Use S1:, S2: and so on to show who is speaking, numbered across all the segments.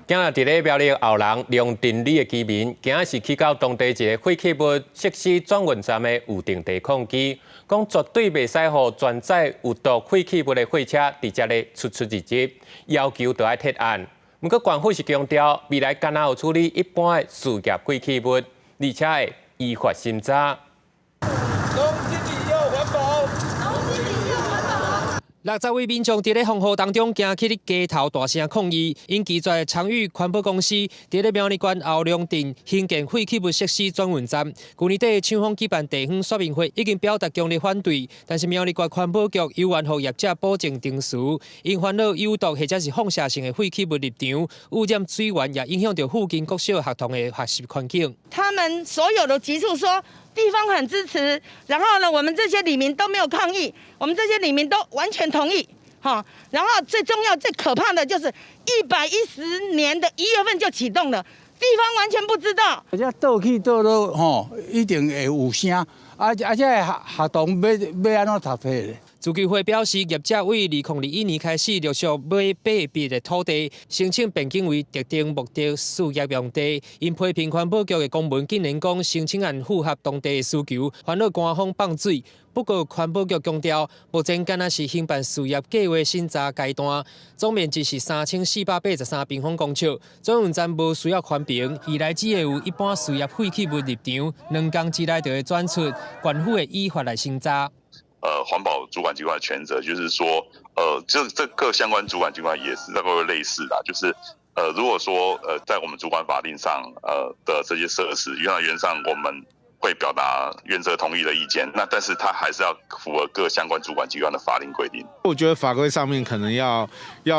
S1: 今日伫咧苗栗后龙龙镇里的居民，今日是去到当地一个废弃物设施转运站的预定地控机，讲绝对袂使互转载有毒废弃物的货车伫遮咧出入，要求就要撤案。不过县府是强调，未来敢若有处理一般的事业废弃物，而且会依法审查。
S2: 60位民众伫咧风雨当中行去咧街头大声抗议，因拒绝参与环保公司伫咧苗栗县后龙镇兴建废弃物设施转运站。去年底厂方举办地方说明会，已经表达强烈反对，但是苗栗县环保局有愿向业者保证定时，因烦恼有毒或者是放射性的废弃物入场，污染水源，也影响到附近国小学童的学习环境。
S3: 他们所有的集数说。 地方很支持，然后呢，我们这些里民都没有抗议，我们这些里民都完全同意，哈。然后最重要、最可怕的就是110年的1月份就启动了，地方完全不知道。
S4: 而且倒去倒到吼，一定会有声，而且学童要安怎读册咧？
S2: 自居会表示，业者为2021年开始陆续买8笔的土地，申请变更为特定目的事业用地。因批评环保局的公文竟然讲申请案符合当地的需求，烦恼官方放水。不过环保局强调，目前敢若是兴办事业计划审查阶段，总面积是3483平方公尺，转运站无需要环评，未来只会有一般事业废弃物入场，2天之内就会转出，县府会依法来审查。
S5: 环保主管机关的权责就是说，这各相关主管机关也是大概会类似的，就是如果说在我们主管法令上的这些设施，原上我们会表达原则同意的意见，那但是它还是要符合各相关主管机关的法令规定。
S6: 我觉得法规上面可能要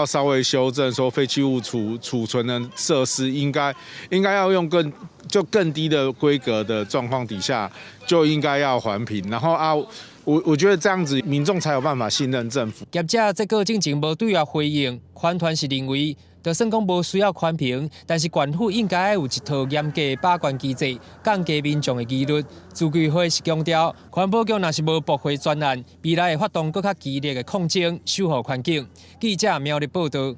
S6: 稍微修正，说废弃物储存的设施应该要用更低的规格的状况底下，就应该要环评，然后我觉得这样子民众才有办法信任政府。
S2: 业者这个进前无对外回应，环团是认为，就算讲无需要环评，但是县府应该有一套严格的把关机制，降低民众的疑虑。自居会是强调，环保局若是无驳回专案，未来会发动更较激烈的抗争，守护环境。记者苗栗报道。